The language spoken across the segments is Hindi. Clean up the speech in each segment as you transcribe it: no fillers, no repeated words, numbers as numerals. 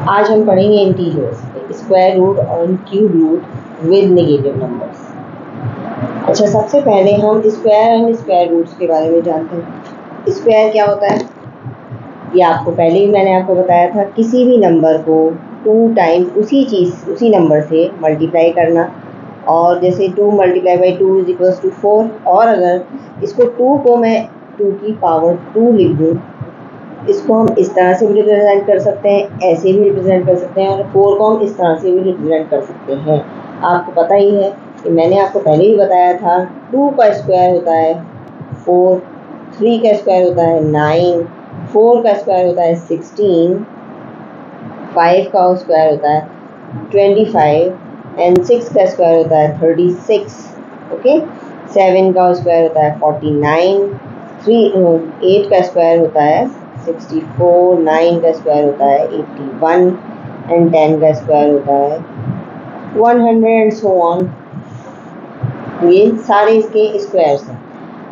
आज हम पढ़ेंगे इंटीजर्स, स्क्वायर रूट और cube root with negative numbers. अच्छा, सबसे पहले हम स्क्वायर एंड स्क्वायर रूट्स के बारे में जानते हैं। स्क्वायर क्या होता है ये आपको पहले ही मैंने आपको बताया था। किसी भी नंबर को 2 टाइम्स उसी नंबर से मल्टीप्लाई करना, और जैसे 2 × 2 = 4, और अगर इसको 2 को मैं 2 की पावर 2 लिख दूँ, इसको हम इस तरह से भी रिप्रेजेंट कर सकते हैं, ऐसे भी रिप्रेजेंट कर सकते हैं, और 4 को हम इस तरह से भी रिप्रेजेंट कर सकते हैं। आपको पता ही है कि मैंने आपको पहले ही बताया था, 2 का स्क्वायर होता है 4, 3 का स्क्वायर होता है 9, 4 का स्क्वायर होता है 16, 5 का स्क्वायर होता है 25 एंड 6 का स्क्वायर होता है 36। ओके, 7 का स्क्वायर होता है 49, 8 का स्क्वायर होता है 64, 9 का स्क्वायर होता है 81 एंड 10 का स्क्वायर होता है 100 एंड सो ऑन। ये सारे इसके स्क्वायर्स हैं।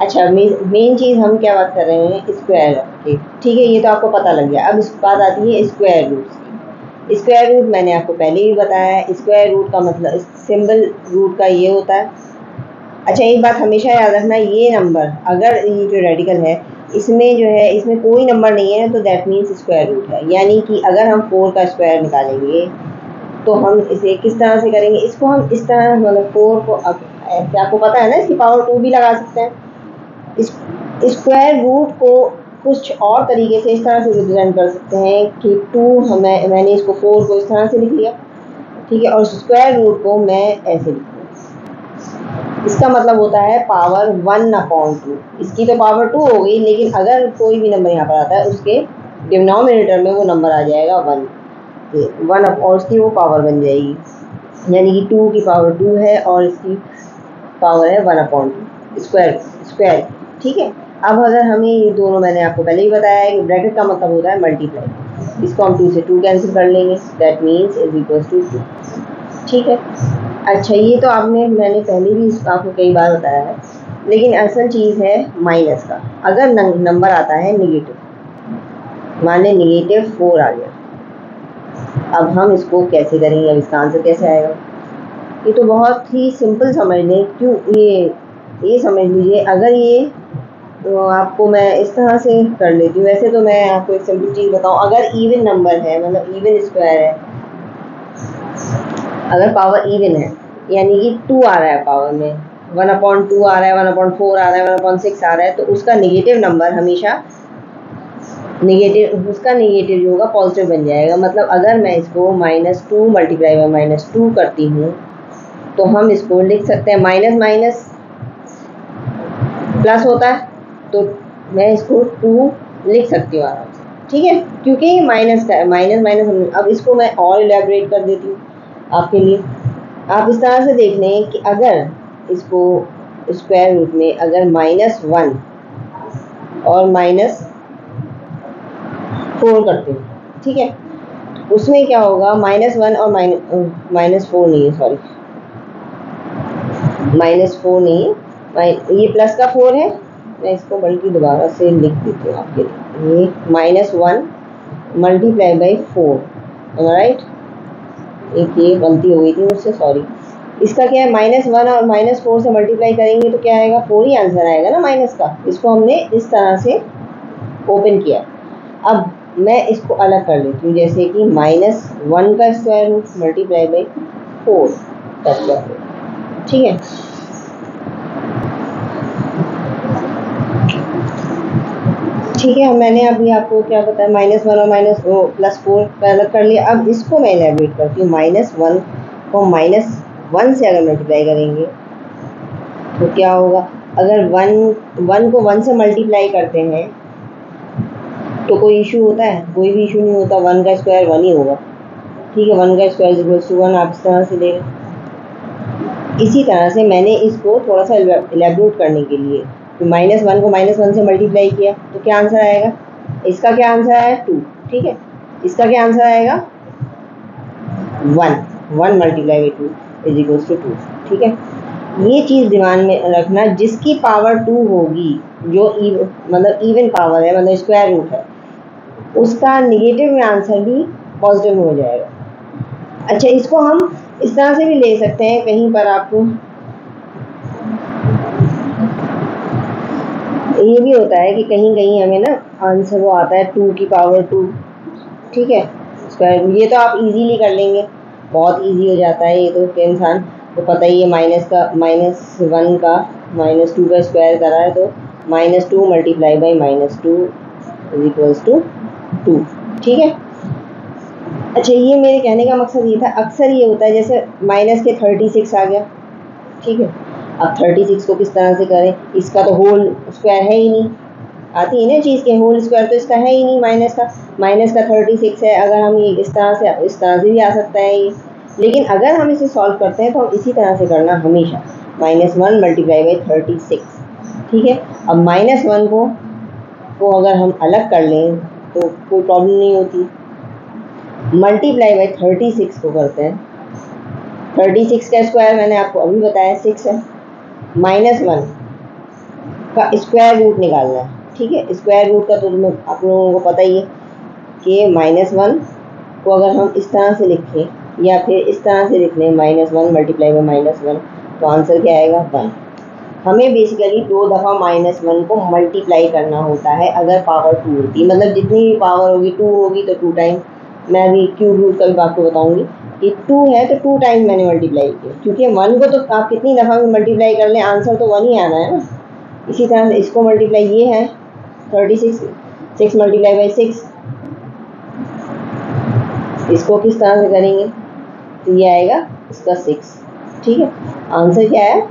अच्छा, मेन चीज़ हम क्या बात कर रहे हैं, स्क्वायर की। ठीक है, ये तो आपको पता लग गया। अब इस बात आती है स्क्वायर रूट्स की। स्क्वायर रूट मैंने आपको पहले ही बताया है। स्क्वायर रूट का मतलब सिंबल रूट का ये होता है। अच्छा, एक बात हमेशा याद रखना, ये नंबर अगर ये जो रेडिकल है इसमें जो है, इसमें कोई नंबर नहीं है तो दैट मीन्स स्क्वायर रूट है। यानी कि अगर हम 4 का स्क्वायर निकालेंगे तो हम इसे किस तरह से करेंगे, इसको हम इस तरह, मतलब 4 को, अब ऐसे आपको पता है ना, इसकी पावर 2 भी लगा सकते हैं। इस स्क्वायर रूट को कुछ और तरीके से इस तरह से रिप्रेजेंट कर सकते हैं कि 2 मैंने इसको 4 को इस तरह से लिख लिया, ठीक है, और स्क्वायर रूट को मैं ऐसे लिख लिया। इसका मतलब होता है पावर 1/2। इसकी तो पावर 2 हो गई, लेकिन अगर कोई भी नंबर यहाँ पर आता है उसके डिनोमिनेटर में वो नंबर आ जाएगा 1, और उसकी वो पावर बन जाएगी। यानी कि 2 की पावर 2 है और इसकी पावर है 1/2 स्क्वायर। ठीक है, अब अगर हमें ये दोनों, मैंने आपको पहले ही बताया है कि ब्रैकेट का मतलब होता है मल्टीप्लाई। इसको हम 2 से 2 कैंसिल कर लेंगे, दैट मीन्स = 2। ठीक है। अच्छा, ये तो मैंने पहले भी आपको कई बार बताया है, लेकिन असल चीज़ है माइनस का। अगर नंबर आता है नेगेटिव, मान लें -4 आ गया, अब हम इसको कैसे करेंगे, अब इसका आंसर कैसे आएगा? ये तो बहुत ही सिंपल समझ लें। क्यों, ये समझ लीजिए, अगर ये तो आपको मैं इस तरह से कर लेती हूँ। वैसे तो मैं आपको एक सिंपल चीज़ बताऊँ, अगर इवन नंबर है, मतलब इवन स्क्वायर है, अगर पावर इवन है, यानी कि 2 आ रहा है पावर में, 1/2 आ रहा है, 1/4 आ रहा है, 1/6 आ रहा है, तो उसका नेगेटिव नंबर हमेशा उसका नेगेटिव जो होगा पॉजिटिव बन जाएगा। मतलब अगर मैं इसको -2 × -2 करती हूँ तो हम इसको लिख सकते हैं, माइनस माइनस प्लस होता है, तो मैं इसको 2 लिख सकती हूँ आराम से। ठीक है, क्योंकि माइनस का माइनस माइनस। अब इसको मैं और इलेबोरेट कर देती हूँ आपके लिए। आप इस तरह से देख लें कि अगर इसको स्क्वायर रूट में अगर -1 और -4 करते हैं, ठीक है, उसमें क्या होगा, -1 और -4 नहीं है, सॉरी, -4 नहीं है, ये प्लस का 4 है। मैं इसको बल्कि दोबारा से लिख देती हूँ आपके लिए। ये -1 × 4, राइट। एक ये गलती हो गई थी मुझसे, सॉरी। इसका क्या है, -1 और -4 से मल्टीप्लाई करेंगे तो क्या आएगा, 4 ही आंसर आएगा ना माइनस का। इसको हमने इस तरह से ओपन किया। अब मैं इसको अलग कर लेती हूँ, जैसे कि -1 का स्क्वायर रूट × 4 का स्क्वायर रूट। ठीक है, ठीक है, मैंने अभी आपको क्या बताया, -1 और +4 का अलग कर लिया। अब इसको मैं इलेबोरेट करती हूँ। -1 को -1 से अगर मल्टीप्लाई करेंगे तो क्या होगा, अगर 1 को 1 से मल्टीप्लाई करते हैं तो कोई इशू होता है? कोई भी इशू नहीं होता। 1 का स्क्वायर 1 ही होगा। ठीक है, 1 का स्क्वायर = 1, आप इस तरह से दें। इसी तरह से मैंने इसको थोड़ा सा इलेबोरेट करने के लिए -1 को -1 से मल्टीप्लाई किया तो क्या आंसर आएगा, इसका क्या आंसर आया, 2। ठीक है, इसका क्या आंसर आएगा, 1 × 2 = 2। ठीक है, ये चीज़ दिमाग में रखना, जिसकी पावर 2 होगी, जो मतलब इवन पावर है, मतलब स्क्वायर रूट है, उसका नेगेटिव में आंसर भी पॉजिटिव में हो जाएगा। अच्छा, इसको हम इस तरह से भी ले सकते हैं, कहीं पर आपको ये भी होता है कि कहीं कहीं हमें ना आंसर वो आता है 2 की पावर 2, ठीक है, स्क्वायर। ये तो आप इजीली कर लेंगे, बहुत इजी हो जाता है ये तो इंसान तो पता ही है। -1 का -2 का स्क्वायर करा है तो -2 multiply by -2 is equals to 2, ठीक है। अच्छा, ये मेरे कहने का मकसद ये था, अक्सर ये होता है जैसे माइनस के 36 आ गया, ठीक है। अब 36 को किस तरह से करें, इसका तो होल स्क्वायर है ही नहीं, आती है ना चीज़ के होल स्क्वायर तो इसका है ही नहीं, माइनस का 36 है। अगर हम ये इस तरह से भी आ सकता है ये, लेकिन अगर हम इसे सॉल्व करते हैं तो हम इसी तरह से करना हमेशा, -1 मल्टीप्लाई बाई 36, ठीक है। अब -1 को अगर हम अलग कर लें तो कोई प्रॉब्लम नहीं होती। मल्टीप्लाई बाई 36 को करते हैं, 36 का स्क्वायर मैंने आपको अभी बताया 6 है। -1 का स्क्वायर रूट निकालना है, ठीक है। स्क्वायर रूट का तो आप लोगों को पता ही है कि -1 को अगर हम इस तरह से लिखें या फिर इस तरह से लिख लें, -1 मल्टीप्लाई बाई -1, तो आंसर क्या आएगा 1। हमें बेसिकली 2 दफ़ा -1 को मल्टीप्लाई करना होता है अगर पावर 2 होती, मतलब जितनी भी पावर होगी 2 होगी तो 2 टाइम। मैं अभी क्यूब रूट का भी आपको बताऊंगी कि 2 है तो 2 टाइम मैंने मल्टीप्लाई किया, क्योंकि 1 को तो आप कितनी दफ़ा भी मल्टीप्लाई कर लें आंसर तो 1 ही आना है ना। इसी तरह से इसको मल्टीप्लाई, ये है 36, 6 मल्टीप्लाई बाई 6, इसको किस तरह से करेंगे तो ये आएगा इसका 6, ठीक है। आंसर क्या है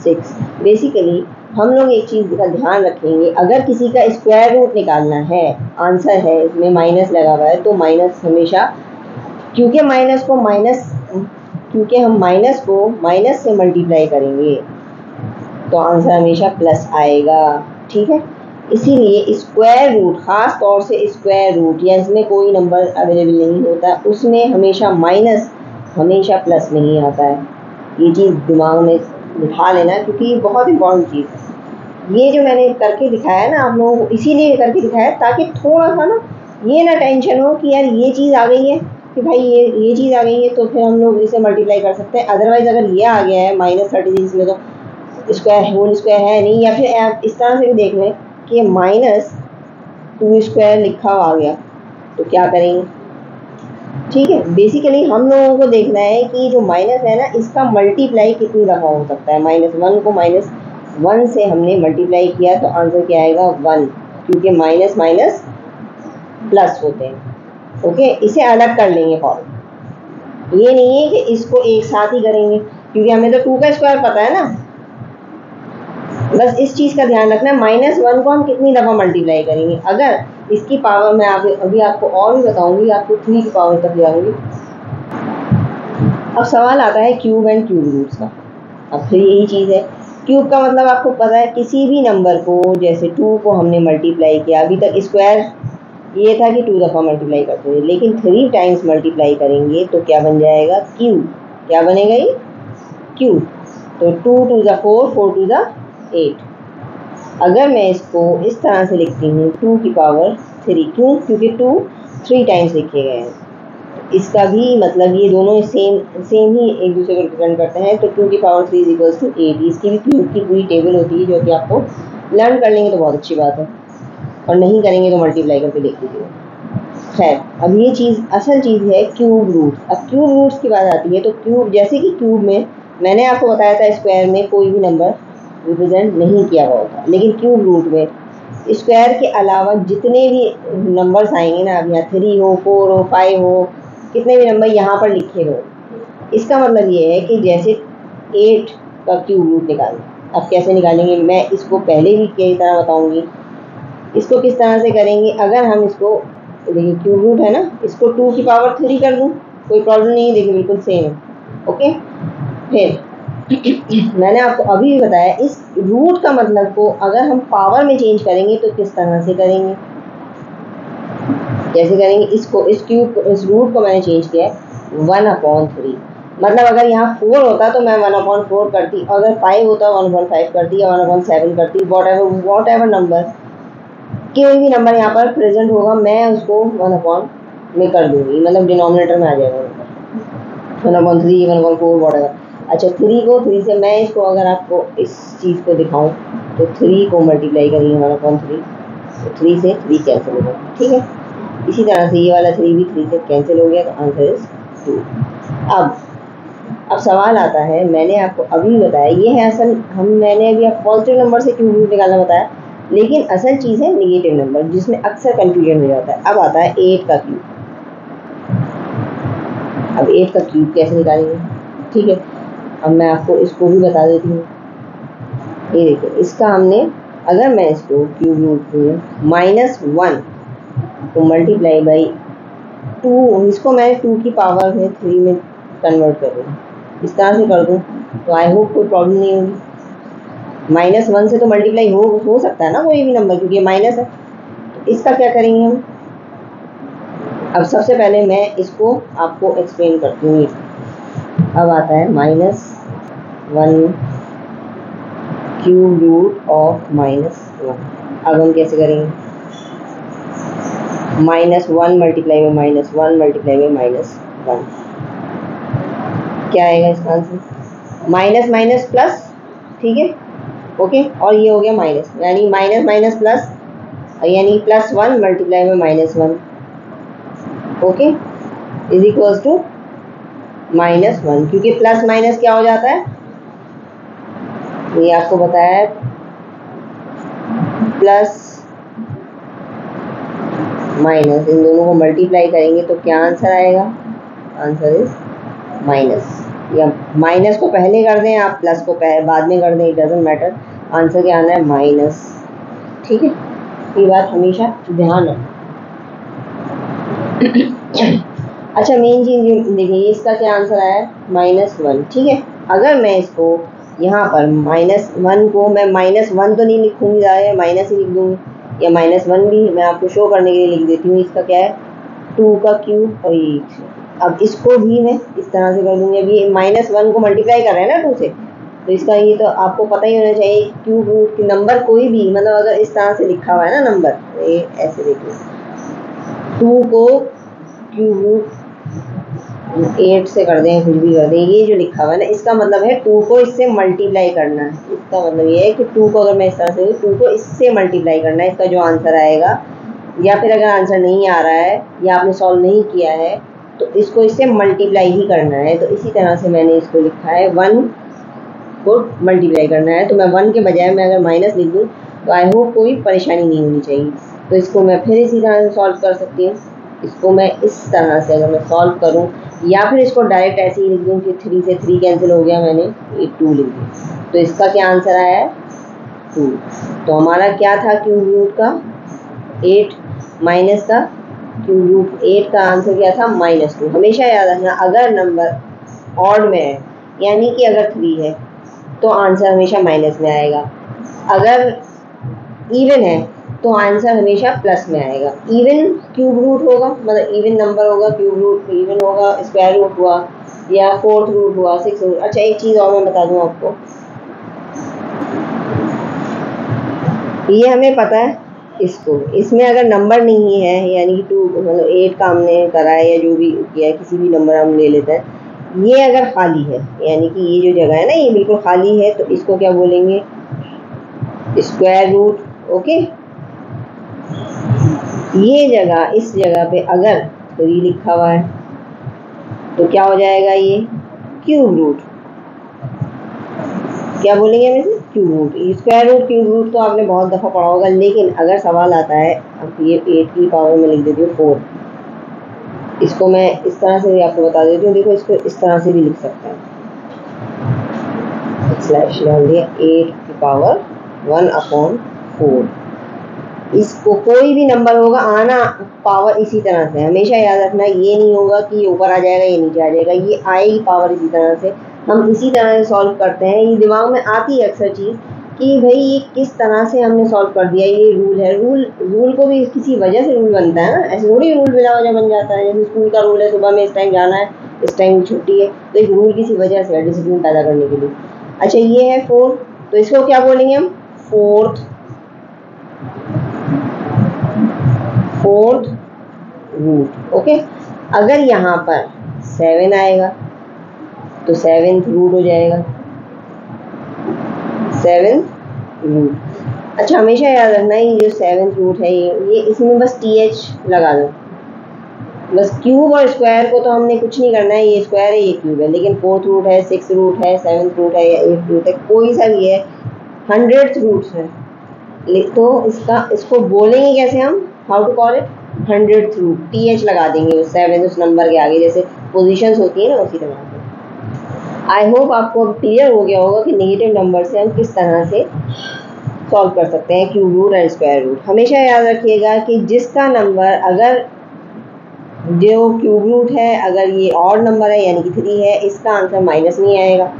6। बेसिकली हम लोग एक चीज़ का ध्यान रखेंगे, अगर किसी का स्क्वायर रूट निकालना है, आंसर है इसमें माइनस लगा हुआ है तो माइनस हमेशा, क्योंकि हम माइनस को माइनस से मल्टीप्लाई करेंगे तो आंसर हमेशा प्लस आएगा, ठीक है। इसीलिए स्क्वायर रूट, ख़ास तौर से स्क्वायर रूट या इसमें कोई नंबर अवेलेबल नहीं होता, उसमें हमेशा माइनस हमेशा प्लस नहीं आता है। ये चीज़ दिमाग में बिठा लेना, क्योंकि ये बहुत इंपॉर्टेंट चीज़ है। ये जो मैंने करके दिखाया ना आप लोगों को, इसीलिए करके दिखाया ताकि थोड़ा सा ना ये ना टेंशन हो कि यार ये चीज़ आ गई है कि भाई ये चीज़ आ गई है तो फिर हम लोग इसे मल्टीप्लाई कर सकते हैं। अदरवाइज़ अगर ये आ गया है -36 में तो स्क्वायर होल स्क्वायर है नहीं, या फिर आप इस तरह से भी देख लें कि -2 स्क्वायर लिखा हुआ आ गया तो क्या करेंगे, ठीक है। बेसिकली हम लोगों को देखना है कि जो माइनस है ना इसका मल्टीप्लाई कितनी दफ़ा हो सकता है। -1 को -1 से हमने मल्टीप्लाई किया तो आंसर क्या आएगा 1, क्योंकि माइनस माइनस प्लस होते हैं। ओके, इसे अलग कर लेंगे फॉर्म, ये नहीं है कि इसको एक साथ ही करेंगे, क्योंकि हमें तो 2 का स्क्वायर पता है ना। बस इस चीज़ का ध्यान रखना है, -1 को हम कितनी दफ़ा मल्टीप्लाई करेंगे। अगर इसकी पावर मैं अभी आपको और भी बताऊंगी, आपको 3 की पावर तक ले आऊँगी। अब सवाल आता है क्यूब एंड क्यूब रूट्स का। अब फिर यही चीज़ है, क्यूब का मतलब आपको पता है किसी भी नंबर को, जैसे 2 को हमने मल्टीप्लाई किया, अभी तक स्क्वायर ये था कि 2 दफ़ा मल्टीप्लाई करते थे, लेकिन 3 टाइम्स मल्टीप्लाई करेंगे तो क्या बन जाएगा क्यूब। क्या बनेगा ये क्यूब। तो 2 2 ज़ा 4, 4 2 ज़ा 8। अगर मैं इसको इस तरह से लिखती हूँ 2 की पावर 3, क्यों, क्योंकि 2 3 टाइम्स लिखे गए हैं, इसका भी मतलब ये दोनों सेम ही एक दूसरे को रिप्रेजेंट करते हैं। तो 2 की पावर 3 = 8, इसकी भी क्यूब की पूरी टेबल होती है, जो कि आपको लर्न कर लेंगे तो बहुत अच्छी बात है, और नहीं करेंगे तो मल्टीप्लाई करके देख लीजिए। खैर, अब ये चीज़ असल चीज़ है क्यूब रूट। अब क्यूब रूट्स की बात आती है तो क्यूब, जैसे कि क्यूब में मैंने आपको बताया था स्क्वायर में कोई भी नंबर रिप्रेजेंट नहीं किया हुआ होता, लेकिन क्यूब रूट में स्क्वायर के अलावा जितने भी नंबर्स आएंगे ना, अब यहाँ 3 हो, 4 हो, 5 हो, कितने भी नंबर यहाँ पर लिखे हो, इसका मतलब ये है कि जैसे 8 का क्यूब रूट निकालना। अब कैसे निकालेंगे, मैं इसको पहले भी कई तरह बताऊंगी। इसको किस तरह से करेंगे, अगर हम इसको देखिए क्यूब रूट है ना, इसको 2 की पावर 3 कर दूँ कोई प्रॉब्लम नहीं है, देखिए बिल्कुल सेम है। ओके, फिर मैंने आपको अभी भी बताया इस रूट का मतलब को अगर हम पावर में चेंज करेंगे तो किस तरह से करेंगे, कैसे करेंगे। इस रूट को मैंने चेंज किया है 1/3, मतलब अगर यहाँ 4 होता तो मैं 1/4 करती, अगर 5 होता 1/5 करती या 1/7 करती, वॉट एवर नंबर, कोई भी नंबर यहाँ पर प्रेजेंट होगा मैं उसको 1/4 में कर दूंगी, मतलब डिनोमिनेटर में आ जाएगा 1/3 1/4 वॉटेवर। अच्छा 3 को 3 से मैं इसको अगर आपको इस चीज़ को दिखाऊं तो 3 को मल्टीप्लाई करेंगे 1/3, तो 3 से 3 कैंसिल हो गया, ठीक है। इसी तरह से ये वाला 3 भी 3 से कैंसिल हो गया, तो आंसर इज 2। अब सवाल आता है, मैंने आपको अभी बताया ये है असल, मैंने अभी आपको पॉजिटिव नंबर से क्यूब रूट निकालना बताया, लेकिन असल चीज़ है नेगेटिव नंबर, जिसमें अक्सर कंफ्यूजन हो जाता है। अब आता है 8 का क्यूब। अब 8 का क्यूब कैसे निकालेंगे, ठीक है। अब मैं आपको इसको भी बता देती हूँ। ये देखिए, इसका हमने, अगर मैं इसको क्यूब रूट में -1 को मल्टीप्लाई बाई 2, इसको मैं 2 की पावर में 3 में कन्वर्ट कर दूँ, इस तरह से कर दूँ, तो आई होप कोई प्रॉब्लम नहीं होगी। -1 से तो मल्टीप्लाई हो सकता है ना कोई भी नंबर, क्योंकि ये माइनस है। तो इसका क्या करेंगे हम, अब सबसे पहले मैं इसको आपको एक्सप्लेन करती हूँ। अब आता है -1 क्यूब रूट ऑफ -1। अब हम कैसे करेंगे, -1 मल्टीप्लाई में -1 मल्टीप्लाई में -1, क्या आएगा इसका आंसर, माइनस माइनस प्लस, ठीक है, ओके। और ये हो गया माइनस, यानी माइनस माइनस प्लस, यानी +1 मल्टीप्लाई में -1, ओके, इज इक्वल्स टू -1, क्योंकि प्लस माइनस क्या हो जाता है, ये आपको बताया है, प्लस माइनस, इन दोनों को मल्टीप्लाई करेंगे तो क्या आंसर आएगा, आंसर इज माइनस, या माइनस को पहले कर दें आप, प्लस को बाद में कर दें, इट डजंट मैटर, आंसर क्या आना है, माइनस, ठीक है। ये बात हमेशा ध्यान रखें। अच्छा मेन चीज़ देखिए, इसका क्या आंसर आया है, -1, ठीक है। अगर मैं इसको यहाँ पर -1 को मैं -1 तो नहीं लिखूँगी, ज़्यादा माइनस ही लिख दूँगी, या -1 भी मैं आपको शो करने के लिए लिख देती हूँ। इसका क्या है, 2 का क्यूब और ये, अब इसको भी मैं इस तरह से कर दूँगी। अभी -1 को मल्टीप्लाई कर रहे हैं ना 2 से, तो इसका ये तो आपको पता ही होना चाहिए, क्यूब रूट नंबर कोई भी, मतलब अगर इस तरह से लिखा हुआ है ना नंबर, ये ऐसे देखिए, 2 को क्यूब रूट 8 से कर दें, कुछ भी कर दें, ये जो लिखा हुआ है ना, इसका मतलब है 2 को इससे मल्टीप्लाई करना है। इसका मतलब ये है कि 2 को अगर मैं इस तरह से 2 को इससे मल्टीप्लाई करना है, इसका जो आंसर आएगा, या फिर अगर आंसर नहीं आ रहा है या आपने सॉल्व नहीं किया है तो इसको इससे मल्टीप्लाई ही करना है। तो इसी तरह से मैंने इसको लिखा है, 1 को मल्टीप्लाई करना है, तो मैं 1 के बजाय मैं अगर माइनस लिख दूँ तो आई होप कोई परेशानी नहीं होनी चाहिए। तो इसको मैं फिर इसी तरह से सॉल्व कर सकती हूँ। इसको मैं इस तरह से अगर मैं सॉल्व करूँ, या फिर इसको डायरेक्ट ऐसे ही लिख दूँ कि 3 से 3 कैंसिल हो गया, मैंने ये 2 लिख दिया, तो इसका क्या आंसर आया है, 2। तो हमारा क्या था, क्यूब रूट का 8 माइनस का क्यूब रूट 8 का आंसर क्या था, -2। हमेशा याद रखना, अगर नंबर ऑड में है, यानी कि अगर 3 है तो आंसर हमेशा माइनस में आएगा, अगर इवन है तो आंसर हमेशा प्लस में आएगा। इवन क्यूब रूट होगा, मतलब इवन नंबर होगा, क्यूब रूट इवन होगा, स्क्वायर रूट हुआ, या 4th रूट हुआ, 6th रूट। अच्छा एक चीज़ और मैं बता दूं आपको, ये हमें पता है, इसको इसमें अगर नंबर नहीं है, यानी कि 2 मतलब 8 का हमने करा है या जो भी किया है, किसी भी नंबर हम ले लेते हैं, ये अगर खाली है, यानी कि ये जो जगह है ना ये बिल्कुल खाली है, तो इसको क्या बोलेंगे, स्क्वायर रूट, ओके। ये जगह, इस जगह पे अगर 3 लिखा हुआ है तो क्या हो जाएगा, ये क्यूब रूट, क्या बोलेंगे हम इसे, cube root. Square root cube root तो आपने बहुत दफ़ा पढ़ा होगा, लेकिन अगर सवाल आता है, अब ये 8 की पावर में लिख देती हूँ 4, इसको मैं इस तरह से भी आपको बता देती हूँ। देखो इसको इस तरह से भी लिख सकते हैं, स्लैश डाल दिया, 8 की पावर 1/4। इसको कोई भी नंबर होगा, आना पावर इसी तरह से, हमेशा याद रखना, ये नहीं होगा कि ये ऊपर आ जाएगा ये नीचे आ जाएगा, ये आएगी पावर इसी तरह से। हम इसी तरह से सॉल्व करते हैं, ये दिमाग में आती है अक्सर चीज़ कि भाई ये किस तरह से हमने सॉल्व कर दिया, ये रूल है। रूल को भी किसी वजह से रूल बनता है ना, ऐसे थोड़ी रूल बिना वजह बन जाता है। जैसे स्कूल का रूल है, सुबह में इस टाइम जाना है, इस टाइम छुट्टी है, तो एक रूल किसी वजह से है, डिसिप्लिन पैदा करने के लिए। अच्छा ये है 4, तो इसको क्या बोलेंगे हम, 4th रूट, ओके, अगर यहाँ पर 7 आएगा तो 7th रूट हो जाएगा, 7th रूट। अच्छा, हमेशा याद रखना है ये जो 7th रूट है ये इसमें बस TH लगा दो, बस क्यूब और स्क्वायर को तो हमने कुछ नहीं करना है, ये स्क्वायर है ये क्यूब है, लेकिन 4th रूट है, 6th रूट है, 7th रूट है या 8th रूट है, कोई सा भी है, 100th रूट है, तो इसको बोलेंगे कैसे हम, how to call it, 100th root, TH लगा देंगे उस 7 उस नंबर के आगे, जैसे पोजीशंस होती है ना उसी तरह से। आई होप आपको अब क्लियर हो गया होगा कि नेगेटिव नंबर से हम किस तरह से सॉल्व कर सकते हैं cube root and square root. हमेशा याद रखिएगा कि जिसका नंबर अगर जो क्यूब रूट है अगर ये ऑड नंबर है यानी कि 3 है, इसका आंसर माइनस में आएगा।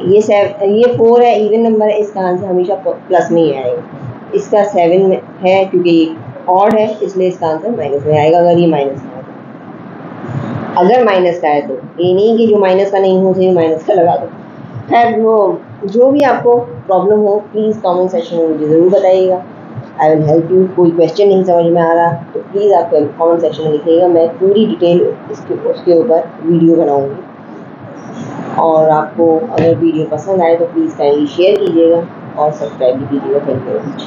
ये 4 है, इवन नंबर है, इसका आंसर हमेशा प्लस में ही आएगा। इसका 7 में है क्योंकि ये ऑड है इसलिए इसका आंसर माइनस में आएगा, अगर ये माइनस का है तो। अगर माइनस का है तो ये नहीं कि जो माइनस का नहीं हो उसे माइनस का लगा दो। खैर, वो जो भी आपको प्रॉब्लम हो प्लीज़ कमेंट सेक्शन में मुझे ज़रूर बताइएगा, आई विल हेल्प यू। कोई क्वेश्चन नहीं समझ में आ रहा तो प्लीज़ आप कमेंट सेक्शन में लिखिएगा, मैं पूरी डिटेल उसके ऊपर वीडियो बनाऊंगी। और आपको अगर वीडियो पसंद आए तो प्लीज़ काइंडली शेयर कीजिएगा और सब्सक्राइब भी कीजिएगा। Thank you very much.